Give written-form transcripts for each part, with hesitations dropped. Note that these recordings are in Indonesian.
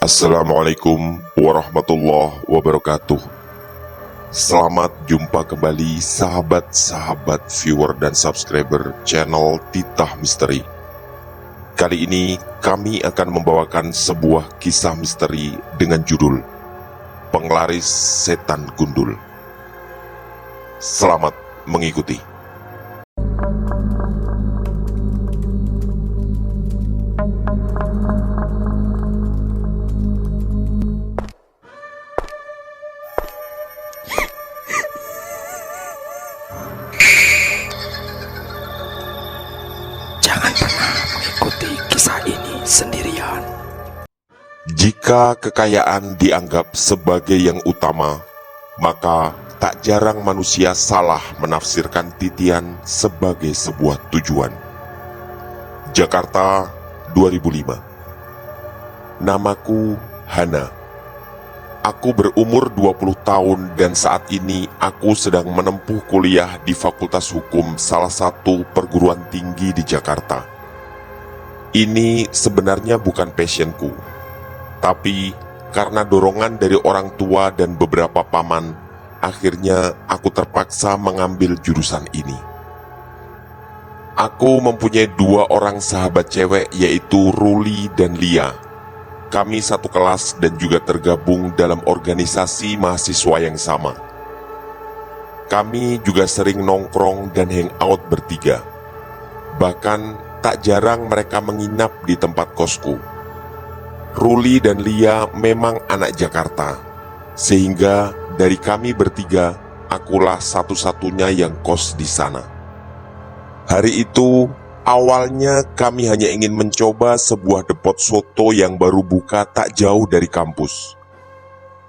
Assalamualaikum warahmatullahi wabarakatuh. Selamat jumpa kembali sahabat-sahabat viewer dan subscriber channel Titah Misteri. Kali ini kami akan membawakan sebuah kisah misteri dengan judul Penglaris Setan Gundul. Selamat mengikuti. Jangan pernah mengikuti kisah ini sendirian. Jika kekayaan dianggap sebagai yang utama, maka tak jarang manusia salah menafsirkan titian sebagai sebuah tujuan. Jakarta, 2005. Namaku Hana. Aku berumur 20 tahun dan saat ini aku sedang menempuh kuliah di Fakultas Hukum salah satu perguruan tinggi di Jakarta. Ini sebenarnya bukan passionku, tapi karena dorongan dari orang tua dan beberapa paman, akhirnya aku terpaksa mengambil jurusan ini. Aku mempunyai dua orang sahabat cewek, yaitu Ruli dan Lia. Kami satu kelas dan juga tergabung dalam organisasi mahasiswa yang sama. Kami juga sering nongkrong dan hangout bertiga. Bahkan tak jarang mereka menginap di tempat kosku. Ruli dan Lia memang anak Jakarta, sehingga dari kami bertiga, akulah satu-satunya yang kos di sana. Hari itu, awalnya kami hanya ingin mencoba sebuah depot soto yang baru buka tak jauh dari kampus.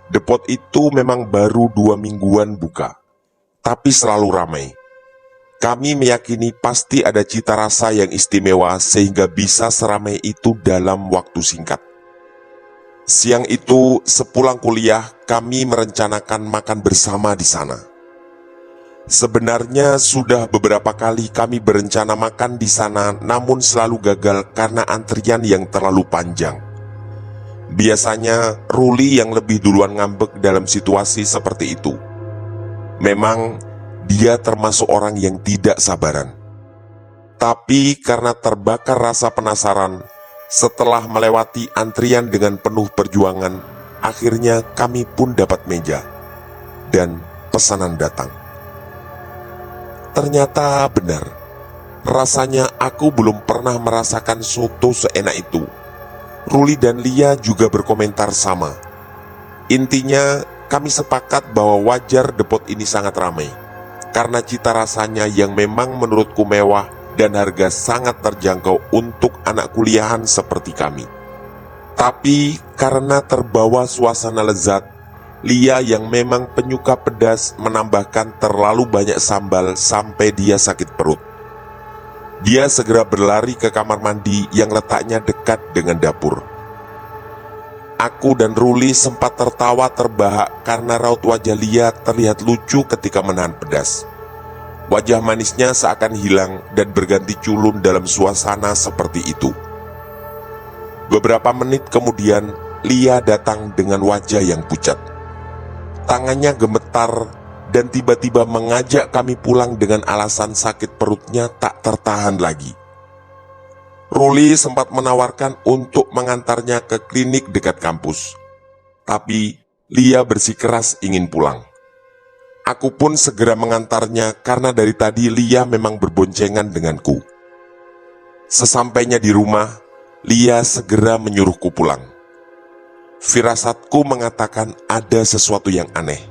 Depot itu memang baru 2 mingguan buka, tapi selalu ramai. Kami meyakini pasti ada cita rasa yang istimewa sehingga bisa seramai itu dalam waktu singkat. Siang itu, sepulang kuliah, kami merencanakan makan bersama di sana. Sebenarnya sudah beberapa kali kami berencana makan di sana, namun selalu gagal karena antrian yang terlalu panjang. Biasanya Ruli yang lebih duluan ngambek dalam situasi seperti itu. Memang dia termasuk orang yang tidak sabaran. Tapi karena terbakar rasa penasaran, setelah melewati antrian dengan penuh perjuangan, akhirnya kami pun dapat meja dan pesanan datang. Ternyata benar, rasanya aku belum pernah merasakan soto seenak itu. Ruli dan Lia juga berkomentar sama. Intinya, kami sepakat bahwa wajar depot ini sangat ramai, karena cita rasanya yang memang menurutku mewah dan harga sangat terjangkau untuk anak kuliahan seperti kami. Tapi karena terbawa suasana lezat, Lia yang memang penyuka pedas menambahkan terlalu banyak sambal sampai dia sakit perut. Dia segera berlari ke kamar mandi yang letaknya dekat dengan dapur. Aku dan Ruli sempat tertawa terbahak karena raut wajah Lia terlihat lucu ketika menahan pedas. Wajah manisnya seakan hilang dan berganti culun dalam suasana seperti itu. Beberapa menit kemudian, Lia datang dengan wajah yang pucat. Tangannya gemetar dan tiba-tiba mengajak kami pulang dengan alasan sakit perutnya tak tertahan lagi. Ruli sempat menawarkan untuk mengantarnya ke klinik dekat kampus. Tapi Lia bersikeras ingin pulang. Aku pun segera mengantarnya karena dari tadi Lia memang berboncengan denganku. Sesampainya di rumah, Lia segera menyuruhku pulang. Firasatku mengatakan ada sesuatu yang aneh,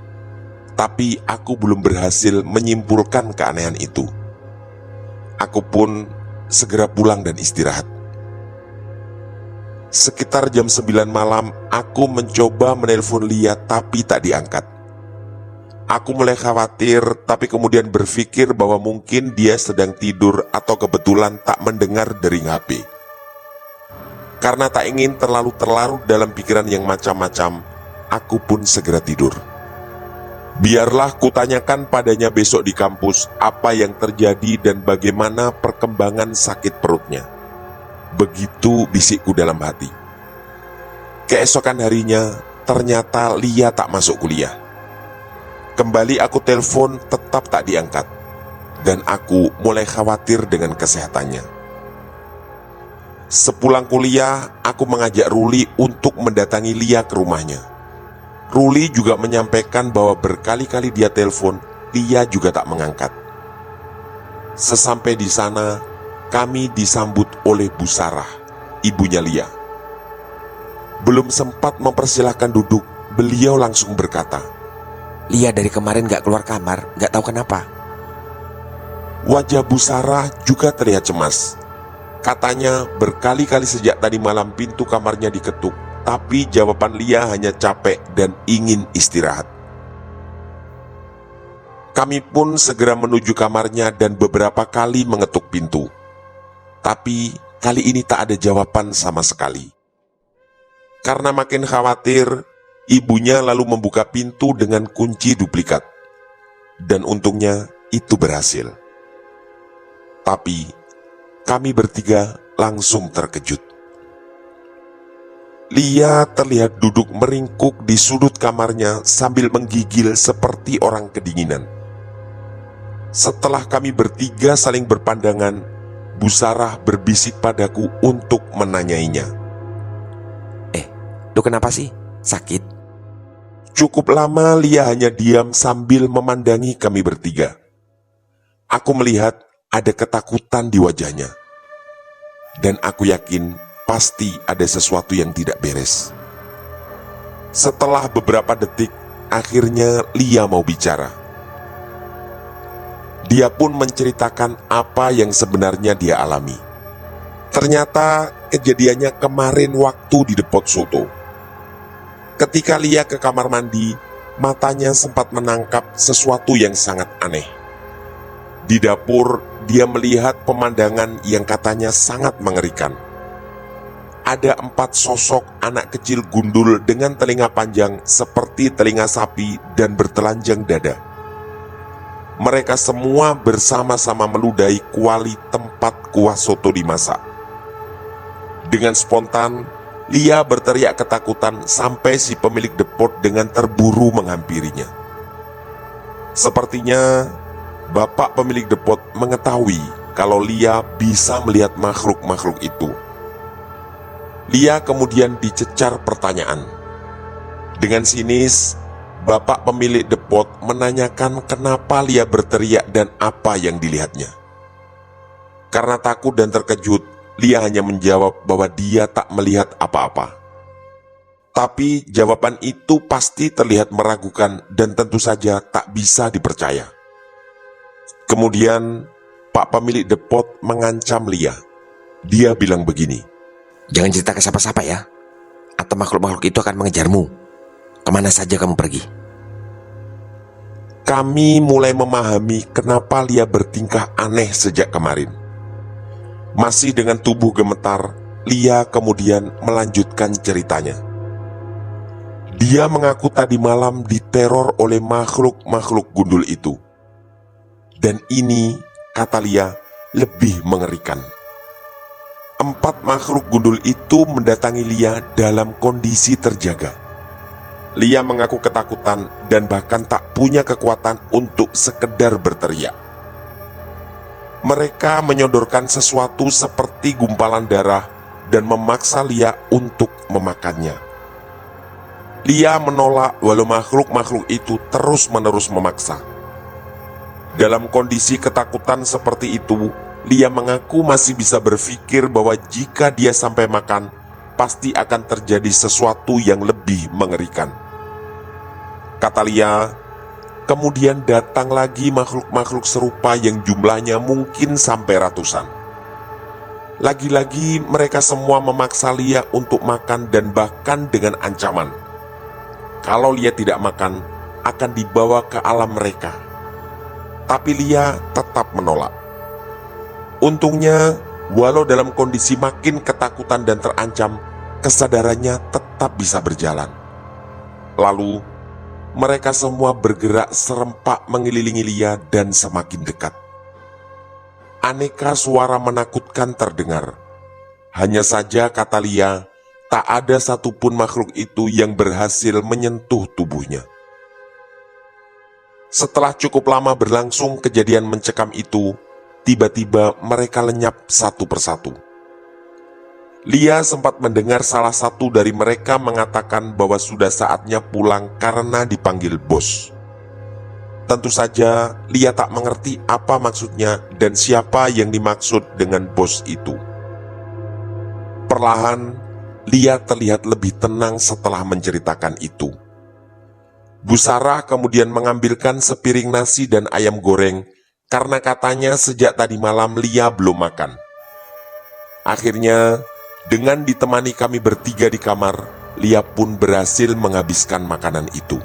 tapi aku belum berhasil menyimpulkan keanehan itu. Aku pun segera pulang dan istirahat. Sekitar jam 9 malam, aku mencoba menelpon Lia tapi tak diangkat. Aku mulai khawatir, tapi kemudian berpikir bahwa mungkin dia sedang tidur atau kebetulan tak mendengar dering HP. Karena tak ingin terlalu terlarut dalam pikiran yang macam-macam, aku pun segera tidur. Biarlah kutanyakan padanya besok di kampus apa yang terjadi dan bagaimana perkembangan sakit perutnya. Begitu bisikku dalam hati. Keesokan harinya, ternyata Lia tak masuk kuliah. Kembali aku telepon, tetap tak diangkat. Dan aku mulai khawatir dengan kesehatannya. Sepulang kuliah, aku mengajak Ruli untuk mendatangi Lia ke rumahnya. Ruli juga menyampaikan bahwa berkali-kali dia telepon, Lia juga tak mengangkat. Sesampai di sana, kami disambut oleh Bu Sarah, ibunya Lia. Belum sempat mempersilahkan duduk, beliau langsung berkata, Lia dari kemarin gak keluar kamar, gak tahu kenapa. Wajah Bu Sarah juga terlihat cemas. Katanya berkali-kali sejak tadi malam pintu kamarnya diketuk, tapi jawaban Lia hanya capek dan ingin istirahat. Kami pun segera menuju kamarnya dan beberapa kali mengetuk pintu. Tapi kali ini tak ada jawaban sama sekali. Karena makin khawatir, ibunya lalu membuka pintu dengan kunci duplikat. Dan untungnya itu berhasil. Tapi kami bertiga langsung terkejut. Lia terlihat duduk meringkuk di sudut kamarnya sambil menggigil seperti orang kedinginan. Setelah kami bertiga saling berpandangan, Bu Sarah berbisik padaku untuk menanyainya. Lu kenapa sih? Sakit? Cukup lama Lia hanya diam sambil memandangi kami bertiga. Aku melihat ada ketakutan di wajahnya. Dan aku yakin pasti ada sesuatu yang tidak beres. Setelah beberapa detik, akhirnya Lia mau bicara. Dia pun menceritakan apa yang sebenarnya dia alami. Ternyata kejadiannya kemarin waktu di depot soto. Ketika Lia ke kamar mandi, matanya sempat menangkap sesuatu yang sangat aneh. Di dapur, dia melihat pemandangan yang katanya sangat mengerikan. Ada 4 sosok anak kecil gundul dengan telinga panjang seperti telinga sapi dan bertelanjang dada. Mereka semua bersama-sama meludahi kuali tempat kuah soto dimasak. Dengan spontan, Lia berteriak ketakutan sampai si pemilik depot dengan terburu menghampirinya. Sepertinya bapak pemilik depot mengetahui kalau Lia bisa melihat makhluk-makhluk itu. Lia kemudian dicecar pertanyaan. Dengan sinis, bapak pemilik depot menanyakan kenapa Lia berteriak dan apa yang dilihatnya. Karena takut dan terkejut, Lia hanya menjawab bahwa dia tak melihat apa-apa. Tapi jawaban itu pasti terlihat meragukan dan tentu saja tak bisa dipercaya. Kemudian, Pak pemilik depot mengancam Lia. Dia bilang begini, Jangan cerita ke siapa-siapa ya, atau makhluk-makhluk itu akan mengejarmu. Kemana saja kamu pergi. kami mulai memahami kenapa Lia bertingkah aneh sejak kemarin. Masih dengan tubuh gemetar, Lia kemudian melanjutkan ceritanya. Dia mengaku tadi malam diteror oleh makhluk-makhluk gundul itu. Dan ini, kata Lia, lebih mengerikan. 4 makhluk gundul itu mendatangi Lia dalam kondisi terjaga. Lia mengaku ketakutan dan bahkan tak punya kekuatan untuk sekedar berteriak. Mereka menyodorkan sesuatu seperti gumpalan darah dan memaksa Lia untuk memakannya. Lia menolak walau makhluk-makhluk itu terus-menerus memaksa. Dalam kondisi ketakutan seperti itu, Lia mengaku masih bisa berpikir bahwa jika dia sampai makan, pasti akan terjadi sesuatu yang lebih mengerikan. Kata Lia, kemudian datang lagi makhluk-makhluk serupa yang jumlahnya mungkin sampai ratusan. Lagi-lagi mereka semua memaksa Lia untuk makan dan bahkan dengan ancaman. Kalau Lia tidak makan, akan dibawa ke alam mereka. Tapi Lia tetap menolak. Untungnya, walau dalam kondisi makin ketakutan dan terancam, kesadarannya tetap bisa berjalan. Lalu, mereka semua bergerak serempak mengelilingi Lia dan semakin dekat. Aneka suara menakutkan terdengar. Hanya saja, kata Lia, tak ada satupun makhluk itu yang berhasil menyentuh tubuhnya. Setelah cukup lama berlangsung kejadian mencekam itu, tiba-tiba mereka lenyap satu persatu. Lia sempat mendengar salah satu dari mereka mengatakan bahwa sudah saatnya pulang karena dipanggil bos. Tentu saja Lia tak mengerti apa maksudnya dan siapa yang dimaksud dengan bos itu. Perlahan, Lia terlihat lebih tenang setelah menceritakan itu. Bu Sarah kemudian mengambilkan sepiring nasi dan ayam goreng karena katanya sejak tadi malam Lia belum makan. Akhirnya, dengan ditemani kami bertiga di kamar, Lia pun berhasil menghabiskan makanan itu.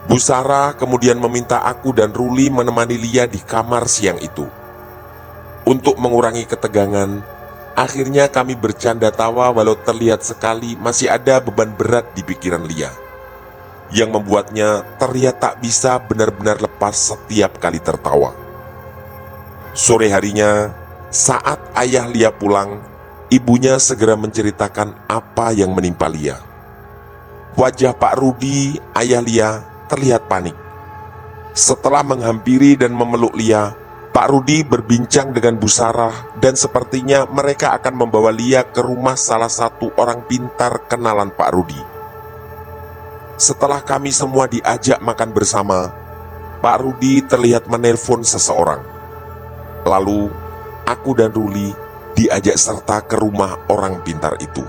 Bu Sarah kemudian meminta aku dan Ruli menemani Lia di kamar siang itu. Untuk mengurangi ketegangan, akhirnya kami bercanda tawa walau terlihat sekali masih ada beban berat di pikiran Lia, yang membuatnya terlihat tak bisa benar-benar lepas setiap kali tertawa. Sore harinya, saat ayah Lia pulang, ibunya segera menceritakan apa yang menimpa Lia. Wajah Pak Rudi, ayah Lia, terlihat panik. Setelah menghampiri dan memeluk Lia, Pak Rudi berbincang dengan Bu Sarah dan sepertinya mereka akan membawa Lia ke rumah salah satu orang pintar kenalan Pak Rudi. Setelah kami semua diajak makan bersama, Pak Rudi terlihat menelpon seseorang. Lalu, aku dan Ruli diajak serta ke rumah orang pintar itu.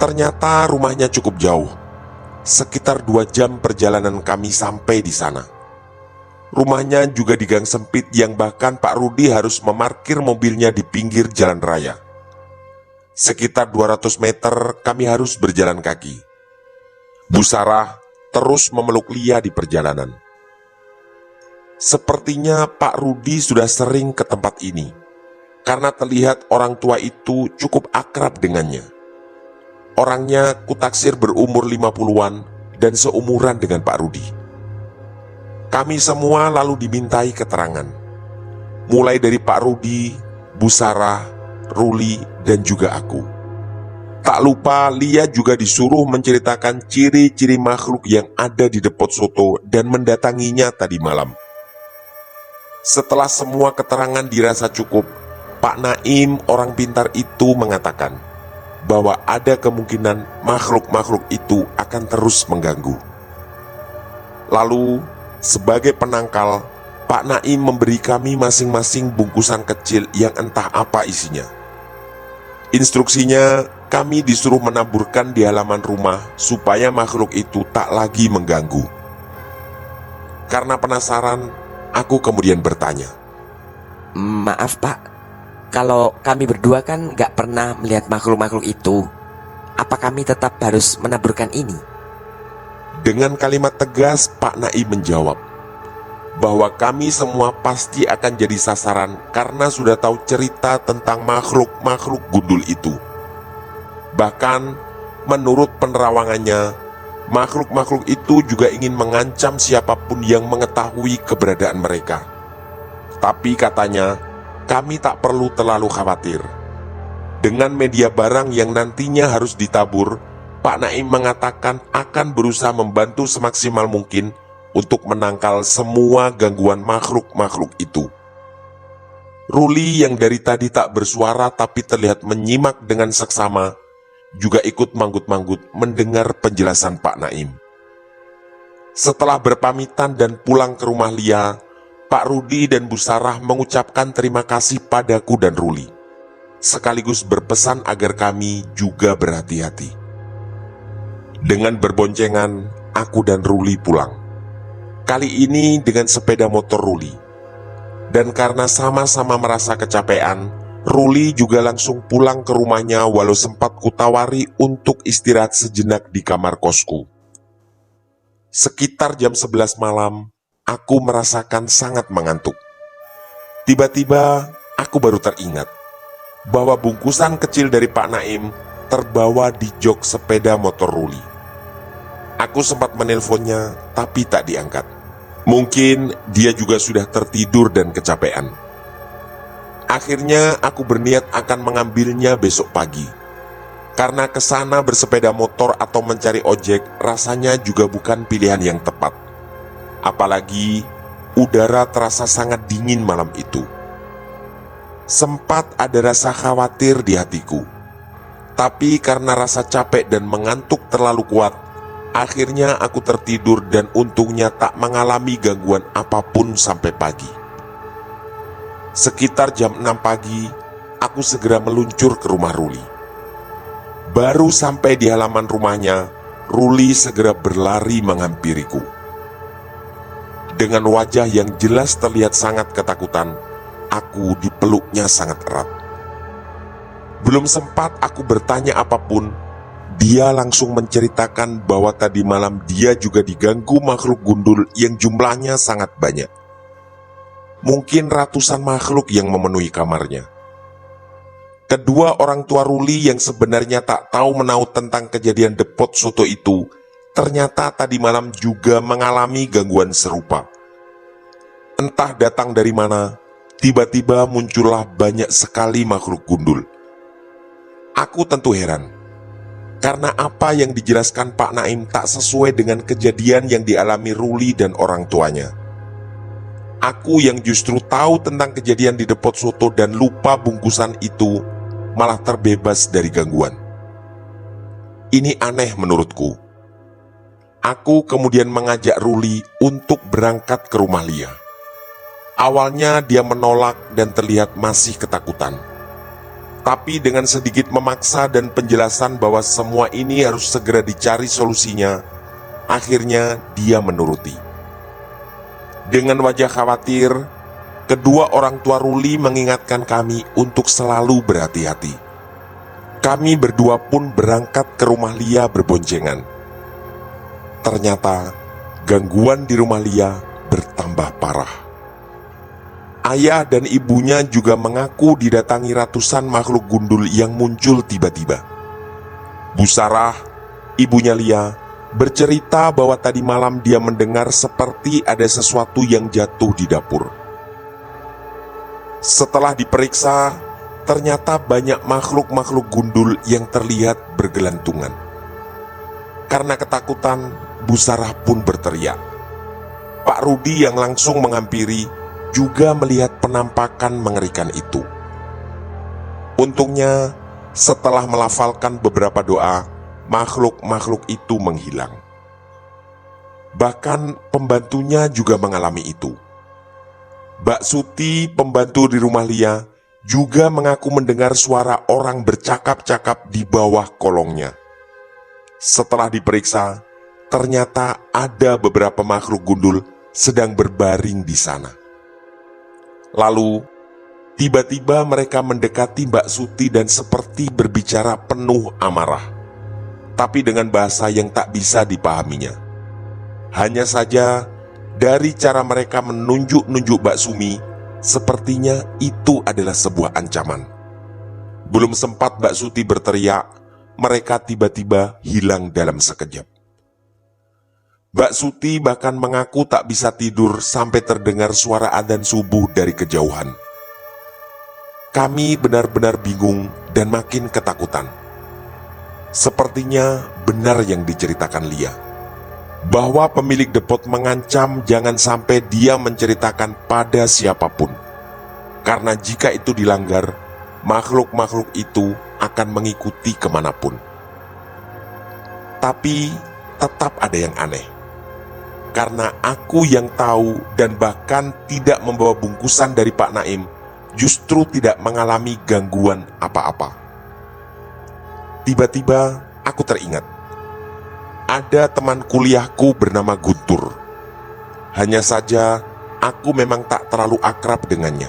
Ternyata rumahnya cukup jauh. Sekitar 2 jam perjalanan kami sampai di sana. Rumahnya juga di gang sempit yang bahkan Pak Rudi harus memarkir mobilnya di pinggir jalan raya. Sekitar 200 meter kami harus berjalan kaki. Bu Sarah terus memeluk Lia di perjalanan. Sepertinya Pak Rudi sudah sering ke tempat ini, karena terlihat orang tua itu cukup akrab dengannya. Orangnya kutaksir berumur 50-an dan seumuran dengan Pak Rudi. Kami semua lalu dimintai keterangan, mulai dari Pak Rudi, Bu Sarah, Ruli, dan juga aku. Tak lupa Lia juga disuruh menceritakan ciri-ciri makhluk yang ada di depot soto dan mendatanginya tadi malam. Setelah semua keterangan dirasa cukup, Pak Naim, orang pintar itu mengatakan bahwa ada kemungkinan makhluk-makhluk itu akan terus mengganggu. Lalu, sebagai penangkal, Pak Naim memberi kami masing-masing bungkusan kecil yang entah apa isinya. Instruksinya, kami disuruh menaburkan di halaman rumah supaya makhluk itu tak lagi mengganggu. Karena penasaran, aku kemudian bertanya, Maaf Pak, kalau kami berdua kan gak pernah melihat makhluk-makhluk itu. Apa kami tetap harus menaburkan ini? Dengan kalimat tegas, Pak Naim menjawab bahwa kami semua pasti akan jadi sasaran karena sudah tahu cerita tentang makhluk-makhluk gundul itu. Bahkan, menurut penerawangannya, makhluk-makhluk itu juga ingin mengancam siapapun yang mengetahui keberadaan mereka. Tapi katanya, kami tak perlu terlalu khawatir. Dengan media barang yang nantinya harus ditabur, Pak Naim mengatakan akan berusaha membantu semaksimal mungkin untuk menangkal semua gangguan makhluk-makhluk itu. Ruli yang dari tadi tak bersuara tapi terlihat menyimak dengan seksama, juga ikut manggut-manggut mendengar penjelasan Pak Naim. Setelah berpamitan dan pulang ke rumah Lia, Pak Rudi dan Bu Sarah mengucapkan terima kasih padaku dan Ruli, sekaligus berpesan agar kami juga berhati-hati. Dengan berboncengan, aku dan Ruli pulang. Kali ini dengan sepeda motor Ruli. Dan karena sama-sama merasa kecapean, Ruli juga langsung pulang ke rumahnya walau sempat kutawari untuk istirahat sejenak di kamar kosku. Sekitar jam 11 malam, aku merasakan sangat mengantuk. Tiba-tiba, aku baru teringat bahwa bungkusan kecil dari Pak Naim terbawa di jok sepeda motor Ruli. Aku sempat menelponnya, tapi tak diangkat. Mungkin dia juga sudah tertidur dan kecapean. Akhirnya aku berniat akan mengambilnya besok pagi. Karena kesana bersepeda motor atau mencari ojek rasanya juga bukan pilihan yang tepat. Apalagi udara terasa sangat dingin malam itu. Sempat ada rasa khawatir di hatiku. Tapi karena rasa capek dan mengantuk terlalu kuat, akhirnya aku tertidur dan untungnya tak mengalami gangguan apapun sampai pagi. Sekitar jam 6 pagi, aku segera meluncur ke rumah Ruli. Baru sampai di halaman rumahnya, Ruli segera berlari menghampiriku. Dengan wajah yang jelas terlihat sangat ketakutan, aku dipeluknya sangat erat. Belum sempat aku bertanya apapun, dia langsung menceritakan bahwa tadi malam dia juga diganggu makhluk gundul yang jumlahnya sangat banyak. Mungkin ratusan makhluk yang memenuhi kamarnya. Kedua orang tua Ruli yang sebenarnya tak tahu menahu tentang kejadian depot soto itu, ternyata tadi malam juga mengalami gangguan serupa. Entah datang dari mana, tiba-tiba muncullah banyak sekali makhluk gundul. Aku tentu heran, karena apa yang dijelaskan Pak Naim tak sesuai dengan kejadian yang dialami Ruli dan orang tuanya. Aku yang justru tahu tentang kejadian di depot soto dan lupa bungkusan itu, malah terbebas dari gangguan. Ini aneh menurutku. Aku kemudian mengajak Ruli untuk berangkat ke rumah Lia. Awalnya dia menolak dan terlihat masih ketakutan. Tapi dengan sedikit memaksa dan penjelasan bahwa semua ini harus segera dicari solusinya, akhirnya dia menuruti. Dengan wajah khawatir, kedua orang tua Ruli mengingatkan kami untuk selalu berhati-hati. Kami berdua pun berangkat ke rumah Lia berboncengan. Ternyata gangguan di rumah Lia bertambah parah. Ayah dan ibunya juga mengaku didatangi ratusan makhluk gundul yang muncul tiba-tiba. Bu Sarah, ibunya Lia, bercerita bahwa tadi malam dia mendengar seperti ada sesuatu yang jatuh di dapur. Setelah diperiksa, ternyata banyak makhluk-makhluk gundul yang terlihat bergelantungan. Karena ketakutan, Bu Sarah pun berteriak. Pak Rudi yang langsung menghampiri juga melihat penampakan mengerikan itu. Untungnya, setelah melafalkan beberapa doa, makhluk-makhluk itu menghilang. Bahkan pembantunya juga mengalami itu. Mbak Suti, pembantu di rumah Lia, juga mengaku mendengar suara orang bercakap-cakap di bawah kolongnya. Setelah diperiksa, ternyata ada beberapa makhluk gundul sedang berbaring di sana. Lalu, tiba-tiba mereka mendekati Mbak Suti dan seperti berbicara penuh amarah, tapi dengan bahasa yang tak bisa dipahaminya. Hanya saja, dari cara mereka menunjuk-nunjuk Mbak Sumi, sepertinya itu adalah sebuah ancaman. Belum sempat Mbak Suti berteriak, mereka tiba-tiba hilang dalam sekejap. Mbak Suti bahkan mengaku tak bisa tidur sampai terdengar suara adzan subuh dari kejauhan. Kami benar-benar bingung dan makin ketakutan. Sepertinya benar yang diceritakan Lia, bahwa pemilik depot mengancam jangan sampai dia menceritakan pada siapapun. Karena jika itu dilanggar, makhluk-makhluk itu akan mengikuti kemanapun. Tapi tetap ada yang aneh. Karena aku yang tahu dan bahkan tidak membawa bungkusan dari Pak Naim, justru tidak mengalami gangguan apa-apa. Tiba-tiba aku teringat, ada teman kuliahku bernama Guntur. Hanya saja aku memang tak terlalu akrab dengannya.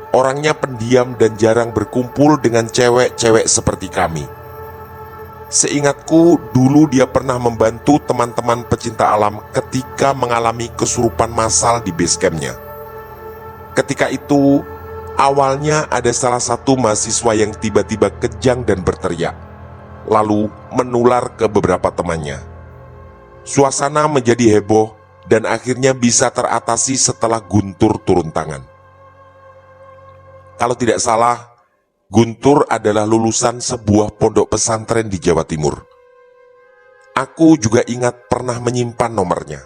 Orangnya pendiam dan jarang berkumpul dengan cewek-cewek seperti kami. Seingatku, dulu dia pernah membantu teman-teman pecinta alam ketika mengalami kesurupan massal di base camp-nya. Ketika itu, awalnya ada salah satu mahasiswa yang tiba-tiba kejang dan berteriak, lalu menular ke beberapa temannya. Suasana menjadi heboh dan akhirnya bisa teratasi setelah Guntur turun tangan. Kalau tidak salah, Guntur adalah lulusan sebuah pondok pesantren di Jawa Timur. Aku juga ingat pernah menyimpan nomornya.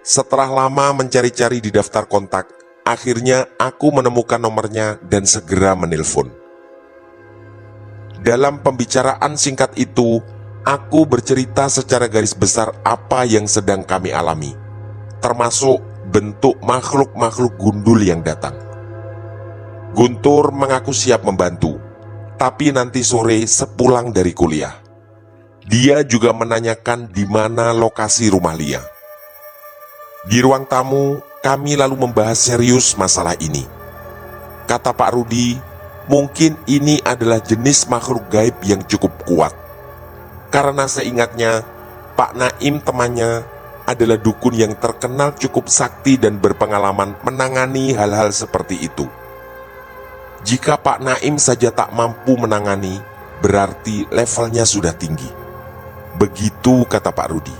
Setelah lama mencari-cari di daftar kontak, akhirnya aku menemukan nomornya dan segera menelpon. Dalam pembicaraan singkat itu, aku bercerita secara garis besar apa yang sedang kami alami, termasuk bentuk makhluk-makhluk gundul yang datang. Guntur mengaku siap membantu, tapi nanti sore sepulang dari kuliah. Dia juga menanyakan di mana lokasi rumah Lia. Di ruang tamu, kami lalu membahas serius masalah ini. Kata Pak Rudi, mungkin ini adalah jenis makhluk gaib yang cukup kuat. Karena seingatnya, Pak Naim temannya adalah dukun yang terkenal cukup sakti dan berpengalaman menangani hal-hal seperti itu. Jika Pak Naim saja tak mampu menangani, berarti levelnya sudah tinggi. Begitu kata Pak Rudi.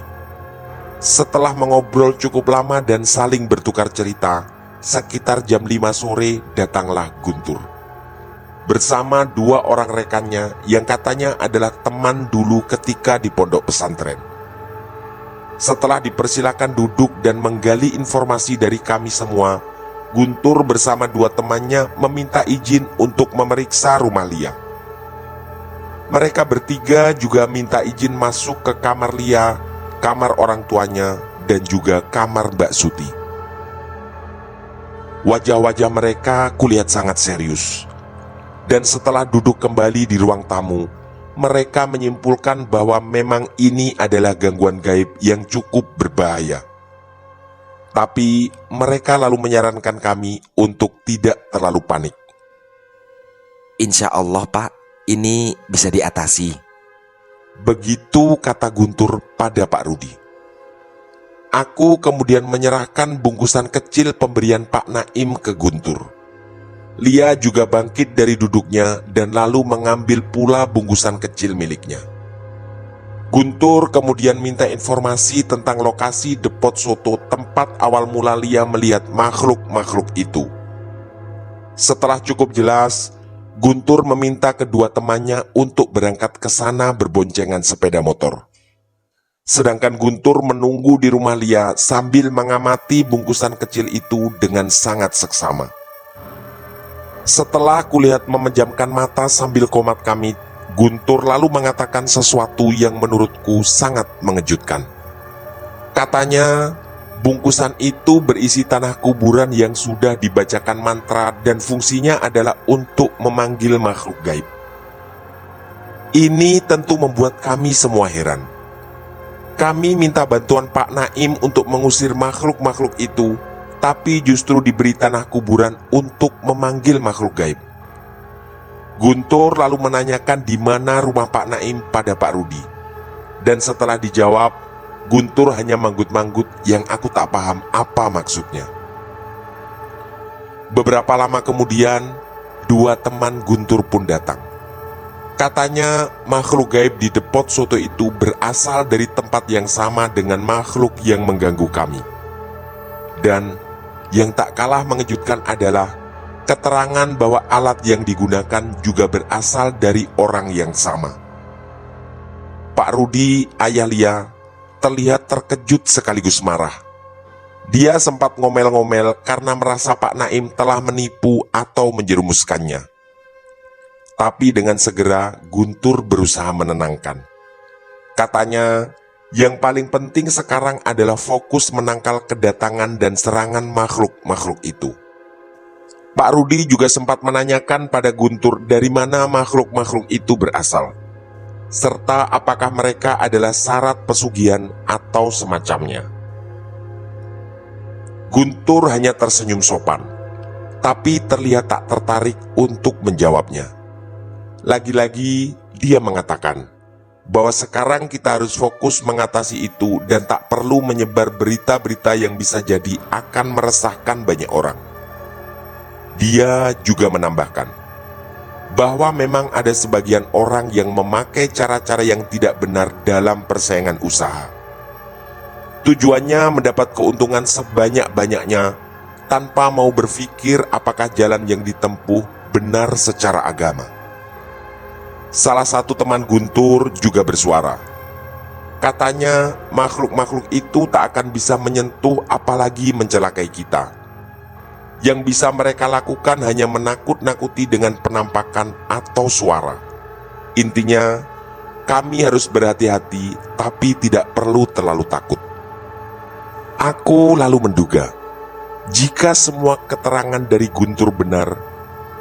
Setelah mengobrol cukup lama dan saling bertukar cerita, sekitar jam 5 sore datanglah Guntur. Bersama 2 orang rekannya yang katanya adalah teman dulu ketika di pondok pesantren. Setelah dipersilakan duduk dan menggali informasi dari kami semua, Guntur bersama 2 temannya meminta izin untuk memeriksa rumah Lia. Mereka bertiga juga minta izin masuk ke kamar Lia, kamar orang tuanya, dan juga kamar Mbak Suti. Wajah-wajah mereka kulihat sangat serius. Dan setelah duduk kembali di ruang tamu, mereka menyimpulkan bahwa memang ini adalah gangguan gaib yang cukup berbahaya. Tapi mereka lalu menyarankan kami untuk tidak terlalu panik. Insya Allah Pak, ini bisa diatasi. Begitu kata Guntur pada Pak Rudi. Aku kemudian menyerahkan bungkusan kecil pemberian Pak Naim ke Guntur. Lia juga bangkit dari duduknya dan lalu mengambil pula bungkusan kecil miliknya. Guntur kemudian minta informasi tentang lokasi depot soto tempat awal mula Lia melihat makhluk-makhluk itu. Setelah cukup jelas, Guntur meminta kedua temannya untuk berangkat ke sana berboncengan sepeda motor. Sedangkan Guntur menunggu di rumah Lia sambil mengamati bungkusan kecil itu dengan sangat seksama. Setelah kulihat memejamkan mata sambil komat kamit, Guntur lalu mengatakan sesuatu yang menurutku sangat mengejutkan. Katanya, bungkusan itu berisi tanah kuburan yang sudah dibacakan mantra dan fungsinya adalah untuk memanggil makhluk gaib. Ini tentu membuat kami semua heran. Kami minta bantuan Pak Naim untuk mengusir makhluk-makhluk itu, tapi justru diberi tanah kuburan untuk memanggil makhluk gaib. Guntur lalu menanyakan di mana rumah Pak Naim pada Pak Rudi. Dan setelah dijawab, Guntur hanya manggut-manggut yang aku tak paham apa maksudnya. Beberapa lama kemudian, 2 teman Guntur pun datang. Katanya makhluk gaib di depot soto itu berasal dari tempat yang sama dengan makhluk yang mengganggu kami. Dan yang tak kalah mengejutkan adalah keterangan bahwa alat yang digunakan juga berasal dari orang yang sama. Pak Rudi, ayah Lia, terlihat terkejut sekaligus marah. Dia sempat ngomel-ngomel karena merasa Pak Naim telah menipu atau menjerumuskannya. Tapi dengan segera Guntur berusaha menenangkan. Katanya, yang paling penting sekarang adalah fokus menangkal kedatangan dan serangan makhluk-makhluk itu. Pak Rudi juga sempat menanyakan pada Guntur dari mana makhluk-makhluk itu berasal, serta apakah mereka adalah syarat pesugihan atau semacamnya. Guntur hanya tersenyum sopan, tapi terlihat tak tertarik untuk menjawabnya. Lagi-lagi dia mengatakan bahwa sekarang kita harus fokus mengatasi itu dan tak perlu menyebar berita-berita yang bisa jadi akan meresahkan banyak orang. Dia juga menambahkan bahwa memang ada sebagian orang yang memakai cara-cara yang tidak benar dalam persaingan usaha. Tujuannya mendapat keuntungan sebanyak-banyaknya tanpa mau berpikir apakah jalan yang ditempuh benar secara agama. Salah satu teman Guntur juga bersuara. Katanya makhluk-makhluk itu tak akan bisa menyentuh apalagi mencelakai kita. Yang bisa mereka lakukan hanya menakut-nakuti dengan penampakan atau suara. Intinya, kami harus berhati-hati tapi tidak perlu terlalu takut. Aku lalu menduga, jika semua keterangan dari Guntur benar,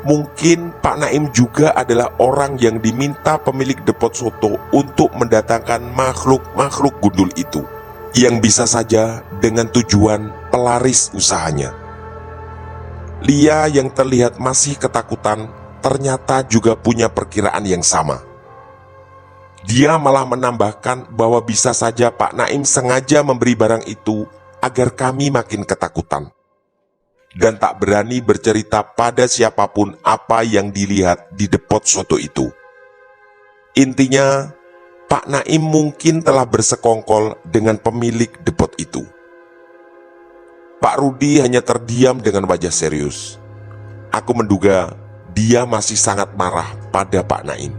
mungkin Pak Naim juga adalah orang yang diminta pemilik depot soto untuk mendatangkan makhluk-makhluk gundul itu, yang bisa saja dengan tujuan pelaris usahanya. Lia yang terlihat masih ketakutan ternyata juga punya perkiraan yang sama. Dia malah menambahkan bahwa bisa saja Pak Naim sengaja memberi barang itu agar kami makin ketakutan dan tak berani bercerita pada siapapun apa yang dilihat di depot soto itu. Intinya, Pak Naim mungkin telah bersekongkol dengan pemilik depot itu. Pak Rudi hanya terdiam dengan wajah serius. Aku menduga dia masih sangat marah pada Pak Naim.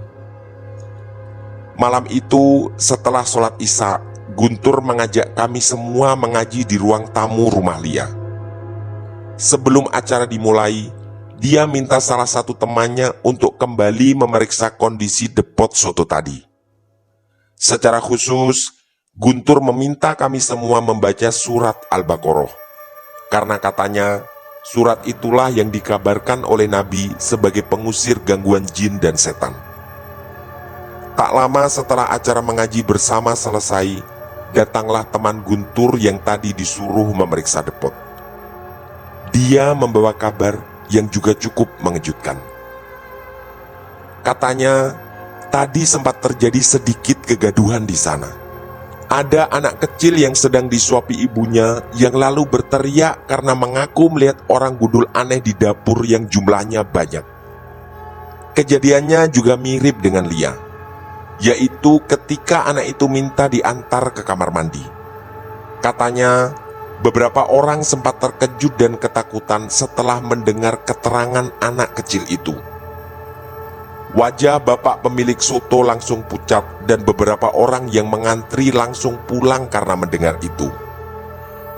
Malam itu setelah sholat Isya, Guntur mengajak kami semua mengaji di ruang tamu rumah Lia. Sebelum acara dimulai, dia minta salah satu temannya untuk kembali memeriksa kondisi depot soto tadi. Secara khusus, Guntur meminta kami semua membaca surat Al-Baqarah. Karena katanya, surat itulah yang dikabarkan oleh Nabi sebagai pengusir gangguan jin dan setan. Tak lama setelah acara mengaji bersama selesai, datanglah teman Guntur yang tadi disuruh memeriksa depot. Dia membawa kabar yang juga cukup mengejutkan. Katanya, tadi sempat terjadi sedikit kegaduhan di sana. Ada anak kecil yang sedang disuapi ibunya yang lalu berteriak karena mengaku melihat orang gundul aneh di dapur yang jumlahnya banyak. Kejadiannya juga mirip dengan Lia, yaitu ketika anak itu minta diantar ke kamar mandi. Katanya, beberapa orang sempat terkejut dan ketakutan setelah mendengar keterangan anak kecil itu. Wajah bapak pemilik soto langsung pucat dan beberapa orang yang mengantri langsung pulang karena mendengar itu.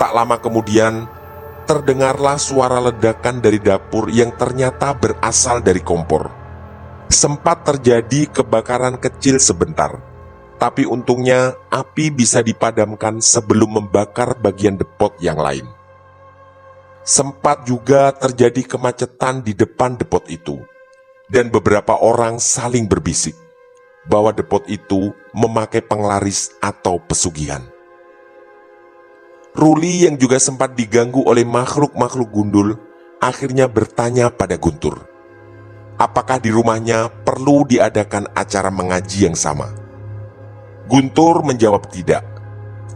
Tak lama kemudian, terdengarlah suara ledakan dari dapur yang ternyata berasal dari kompor. Sempat terjadi kebakaran kecil sebentar, tapi untungnya api bisa dipadamkan sebelum membakar bagian depot yang lain. Sempat juga terjadi kemacetan di depan depot itu. Dan beberapa orang saling berbisik bahwa depot itu memakai penglaris atau pesugihan. Ruli yang juga sempat diganggu oleh makhluk-makhluk gundul akhirnya bertanya pada Guntur, apakah di rumahnya perlu diadakan acara mengaji yang sama. Guntur menjawab tidak,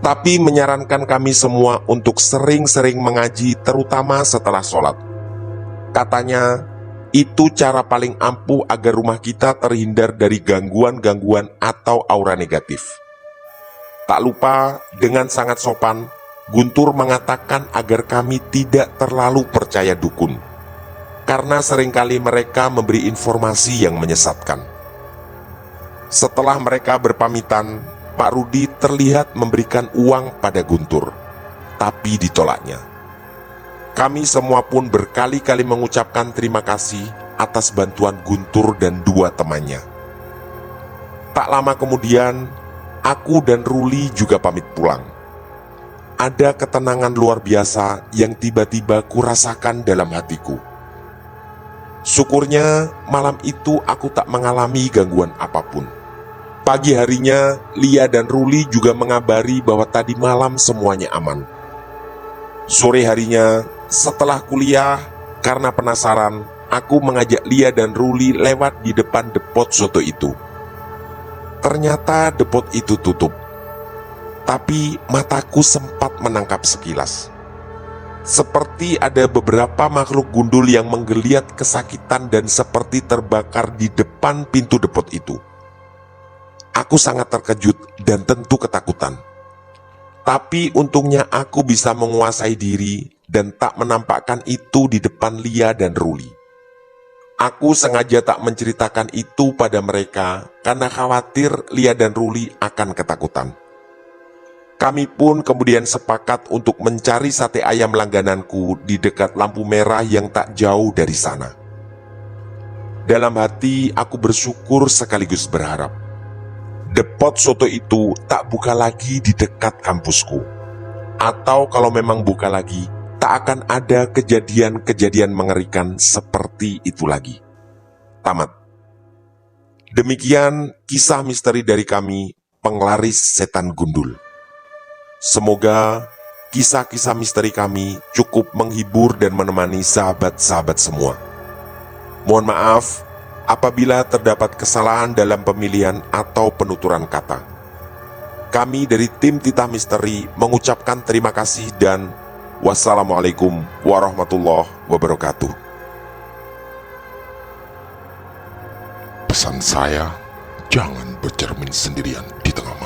tapi menyarankan kami semua untuk sering-sering mengaji terutama setelah sholat. Katanya, itu cara paling ampuh agar rumah kita terhindar dari gangguan-gangguan atau aura negatif. Tak lupa, dengan sangat sopan, Guntur mengatakan agar kami tidak terlalu percaya dukun, karena seringkali mereka memberi informasi yang menyesatkan. Setelah mereka berpamitan, Pak Rudi terlihat memberikan uang pada Guntur, tapi ditolaknya. Kami semua pun berkali-kali mengucapkan terima kasih atas bantuan Guntur dan dua temannya. Tak lama kemudian, aku dan Ruli juga pamit pulang. Ada ketenangan luar biasa yang tiba-tiba kurasakan dalam hatiku. Syukurnya malam itu aku tak mengalami gangguan apapun. Pagi harinya, Lia dan Ruli juga mengabari bahwa tadi malam semuanya aman. Sore harinya, setelah kuliah, karena penasaran, aku mengajak Lia dan Ruli lewat di depan depot soto itu. Ternyata depot itu tutup, tapi mataku sempat menangkap sekilas. Seperti ada beberapa makhluk gundul yang menggeliat kesakitan dan seperti terbakar di depan pintu depot itu. Aku sangat terkejut dan tentu ketakutan. Tapi untungnya aku bisa menguasai diri dan tak menampakkan itu di depan Lia dan Ruli. Aku sengaja tak menceritakan itu pada mereka karena khawatir Lia dan Ruli akan ketakutan. Kami pun kemudian sepakat untuk mencari sate ayam langgananku di dekat lampu merah yang tak jauh dari sana. Dalam hati aku bersyukur sekaligus berharap. Depot soto itu tak buka lagi di dekat kampusku. Atau kalau memang buka lagi, tak akan ada kejadian-kejadian mengerikan seperti itu lagi. Tamat. Demikian kisah misteri dari kami, penglaris setan gundul. Semoga kisah-kisah misteri kami cukup menghibur dan menemani sahabat-sahabat semua. Mohon maaf apabila terdapat kesalahan dalam pemilihan atau penuturan kata. Kami dari tim Titah Misteri mengucapkan terima kasih dan wassalamualaikum warahmatullahi wabarakatuh. Pesan saya, jangan bercermin sendirian di tengah malam.